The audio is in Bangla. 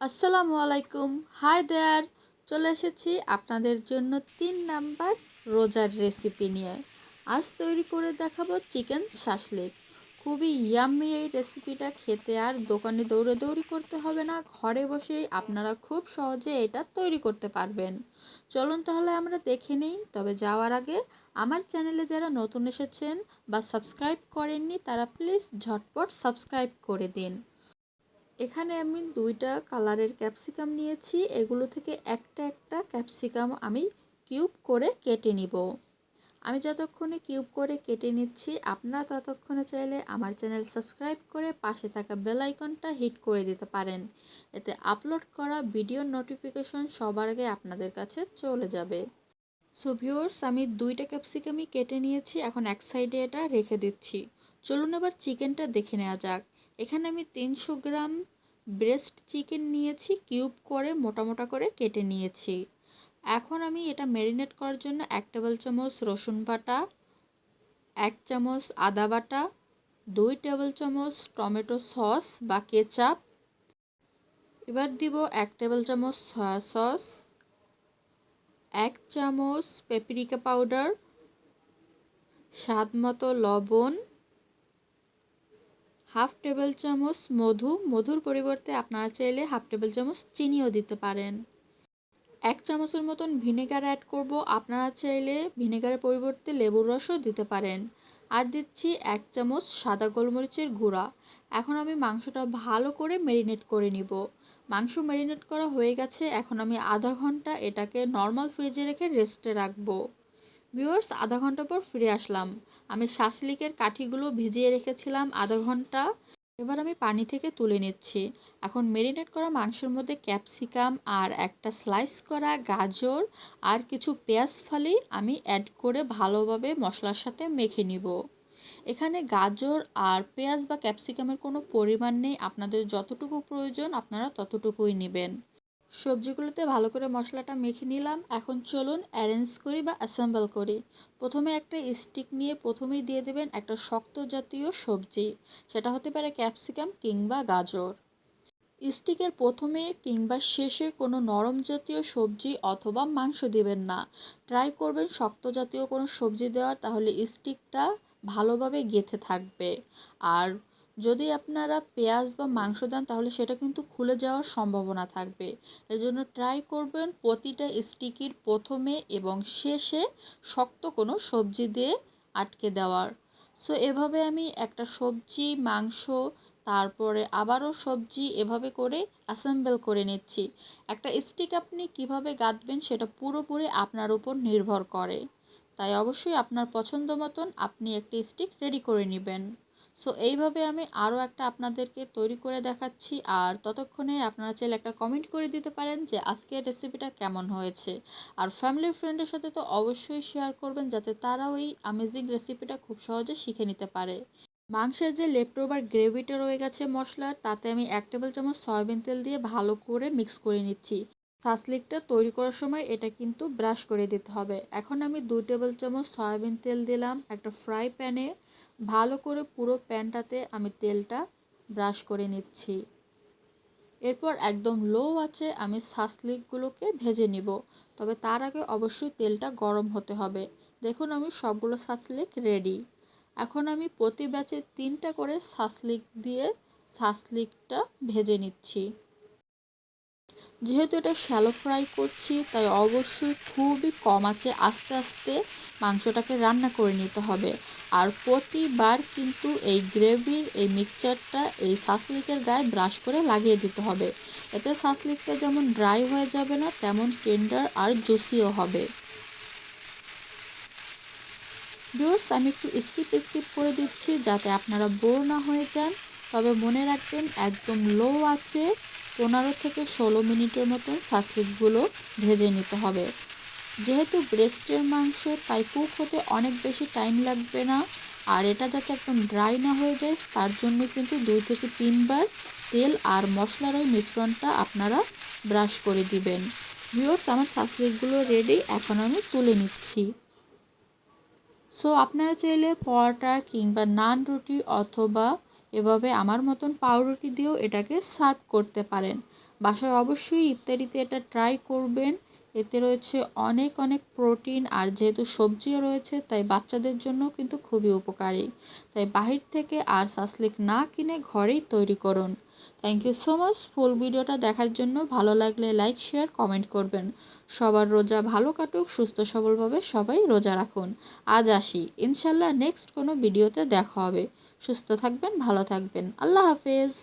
আসসালামুয়ালাইকুম, হাই দেয়ার। চলে এসেছি আপনাদের জন্য 3 নাম্বার রোজার রেসিপি নিয়ে। আজ তৈরি করে দেখাবো চিকেন শাশলিক। খুবই ইয়াম্মি এই রেসিপিটা, খেতে আর দোকানে দৌড়াদৌড়ি করতে হবে না, ঘরে বসেই আপনারা খুব সহজে এটা তৈরি করতে পারবেন। চলুন তাহলে আমরা দেখে নিই। তবে যাওয়ার আগে আমার চ্যানেলে যারা নতুন এসেছেন বা সাবস্ক্রাইব করেননি তারা প্লিজ ঝটপট সাবস্ক্রাইব করে দিন। এখানে আমি 2টা কালারের ক্যাপসিকাম নিয়েছি। এগুলো থেকে একটা একটা ক্যাপসিকাম আমি কিউব করে কেটে নিব। আমি যতক্ষণে কিউব করে কেটে নিচ্ছি, আপনারা ততক্ষণে চাইলে আমার চ্যানেল সাবস্ক্রাইব করে পাশে থাকা বেল আইকনটা হিট করে দিতে পারেন। এতে আপলোড করা ভিডিওর নোটিফিকেশন সবার আগে আপনাদের কাছে চলে যাবে। সো ভিউয়ার্স, আমি 2টা ক্যাপসিকামই কেটে নিয়েছি। এখন এক সাইডে এটা রেখে দিচ্ছি। চলুন এবার চিকেনটা দেখে নেওয়া যাক। এখানে আমি 300 গ্রাম ব্রেস্ট চিকেন নিয়েছি, কিউব করে মোটা মোটা করে কেটে নিয়েছি। এখন আমি এটা ম্যারিনেট করার জন্য 1 টেবিল চামচ রসুন বাটা, 1 চামচ আদা বাটা, 2 টেবিল চামচ টমেটো সস বা কেচাপ, এবার দিব 1 টেবিল চামচ সয়া সস, 1 চামচ পেপরিকা পাউডার, স্বাদ মতো লবণ, হাফ টেবিল চামচ মধুর পরিবর্তে আপনারা চাইলে হাফ টেবিল চামচ চিনিও দিতে পারেন। 1 চামচের মতন ভিনেগার অ্যাড করব, আপনারা চাইলে ভিনেগারের পরিবর্তে লেবুর রসও দিতে পারেন। আর দিচ্ছি 1 চামচ সাদা গোলমরিচের গুঁড়া। এখন আমি মাংসটা ভালো করে ম্যারিনেট করে নিব। মাংস ম্যারিনেট করা হয়ে গেছে। এখন আমি আধা ঘন্টা এটাকে নর্মাল ফ্রিজে রেখে রেস্টে রাখবো। ভিউয়ার্স, আধা ঘন্টা পর ফিরে আসলাম। আমি শাসলিকের কাঠিগুলো ভিজিয়ে রেখেছিলাম আধা ঘন্টা। এবার আমি পানি থেকে তুলে নিচ্ছি। এখন মেরিনেট করা মাংসের মধ্যে ক্যাপসিকাম আর একটা স্লাইস করা গাজর আর কিছু পেঁয়াজ ফালি আমি অ্যাড করে ভালোভাবে মশলার সাথে মেখে নিব। এখানে গাজর আর পেঁয়াজ বা ক্যাপসিকামের কোনো পরিমাণ নেই, আপনাদের যতটুকু প্রয়োজন আপনারা ততটুকুই নেবেন। সবজিগুলোতে ভালো করে মশলাটা মেখে নিলাম। এখন চলুন অ্যারেঞ্জ করি বা অ্যাসেম্বল করি। প্রথমে একটা স্টিক নিয়ে প্রথমেই দিয়ে দেবেন একটা শক্ত জাতীয় সবজি, সেটা হতে পারে ক্যাপসিকাম কিংবা গাজর। স্টিকের প্রথমে কিংবা শেষে কোনো নরম জাতীয় সবজি অথবা মাংস দিবেন না। ট্রাই করবেন শক্ত জাতীয় কোনো সবজি দেওয়ার, তাহলে স্টিকটা ভালোভাবে গেঁথে থাকবে। আর যদি আপনারা পেঁয়াজ বা মাংস দেন তাহলে সেটা কিন্তু খুলে যাওয়ার সম্ভাবনা থাকবে। এর জন্য ট্রাই করবেন প্রতিটা স্টিকের প্রথমে এবং শেষে শক্ত কোনো সবজি দিয়ে আটকে দেওয়ার। সো এভাবে আমি একটা সবজি, মাংস, তারপরে আবারও সবজি এভাবে করে অ্যাসেম্বল করে নিচ্ছি। একটা স্টিক আপনি কিভাবে গাঁথবেন সেটা পুরোপুরি আপনার উপর নির্ভর করে, তাই অবশ্যই আপনার পছন্দ মতন আপনি একটি স্টিক রেডি করে নেবেন। সো এইভাবে আমি আরও একটা আপনাদেরকে তৈরি করে দেখাচ্ছি। আর ততক্ষণে আপনারা চাইলে একটা কমেন্ট করে দিতে পারেন যে আজকের রেসিপিটা কেমন হয়েছে। আর ফ্যামিলি ফ্রেন্ডের সাথে তো অবশ্যই শেয়ার করবেন, যাতে তারাও এই অ্যামেজিং রেসিপিটা খুব সহজে শিখে নিতে পারে। মাংসের যে লেফটোভার গ্রেভিটা রয়ে গেছে মশলার, তাতে আমি 1 টেবিল চামচ সয়াবিন তেল দিয়ে ভালো করে মিক্স করে নিচ্ছি। সাসলিকটা তৈরি করার সময় এটা কিন্তু ব্রাশ করে দিতে হবে। এখন আমি 2 টেবিল চামচ সয়াবিন তেল দিলাম একটা ফ্রাই প্যানে। ভালো করে পুরো প্যানটাতে আমি তেলটা ব্রাশ করে নিচ্ছি। এরপর একদম লো আঁচে আমি সাসলিকগুলোকে ভেজে নিব। তবে তার আগে অবশ্যই তেলটা গরম হতে হবে। দেখুন আমি সবগুলো সাসলিক রেডি। এখন আমি প্রতি ব্যাচে 3টা করে সাসলিক দিয়ে সাসলিকটা ভেজে নিচ্ছি। যেহেতু এটা শ্যালো ফ্রাই করছি, তাই অবশ্যই খুবই কম আঁচে আস্তে আস্তে মাংসটাকে রান্না করে নিতে হবে। আর প্রতিবার কিন্তু এই গ্রেভির এই মিক্সচারটা এই সাসলিকের গায়ে ব্রাশ করে লাগিয়ে দিতে হবে। এতে সাসলিকটা যেমন ড্রাই হয়ে যাবে না, তেমন টেন্ডার আর জুসিও হবে। ভিউয়ার্স, আমি একটু স্কিপ করে দিচ্ছি যাতে আপনারা বোর না হয়ে যান। তবে মনে রাখবেন একদম লো আঁচে 15 থেকে 16 মিনিটের মতন সাসলিকগুলো ভেজে নিতে হবে। যেহেতু ব্রেস্টের মাংস, তাই কুক হতে অনেক বেশি টাইম লাগবে না। আর এটা যাতে একদম ড্রাই না হয়ে যায় তার জন্য কিন্তু 2 থেকে 3 বার তেল আর মশলার ওই মিশ্রণটা আপনারা ব্রাশ করে দিবেন। ভিউয়ার্স, আমার সাসলিকগুলো রেডি, এখন আমি তুলে নিচ্ছি। সো আপনারা চাইলে পরোটা কিংবা নান রুটি অথবা এভাবে আমার মতন পাউরুটি দিয়েও এটাকে সার্ভ করতে পারেন। বাসায় অবশ্যই ইফতারিতে এটা ট্রাই করবেন। এতে রয়েছে অনেক অনেক প্রোটিন, আর যেহেতু সবজিও রয়েছে তাই বাচ্চাদের জন্য কিন্তু খুবই উপকারী। তাই বাহির থেকে আর সাসলিক না কিনে ঘরেই তৈরি করুন। থ্যাংক ইউ সো মাচ ফুল ভিডিওটা দেখার জন্য। ভালো লাগলে লাইক, শেয়ার, কমেন্ট করবেন। সবার রোজা ভালো কাটুক, সুস্থ সবলভাবে সবাই রোজা রাখুন। আজ আসি, ইনশাল্লাহ নেক্সট কোনো ভিডিওতে দেখা হবে। সুস্থ থাকবেন, ভালো থাকবেন। আল্লাহ হাফেজ।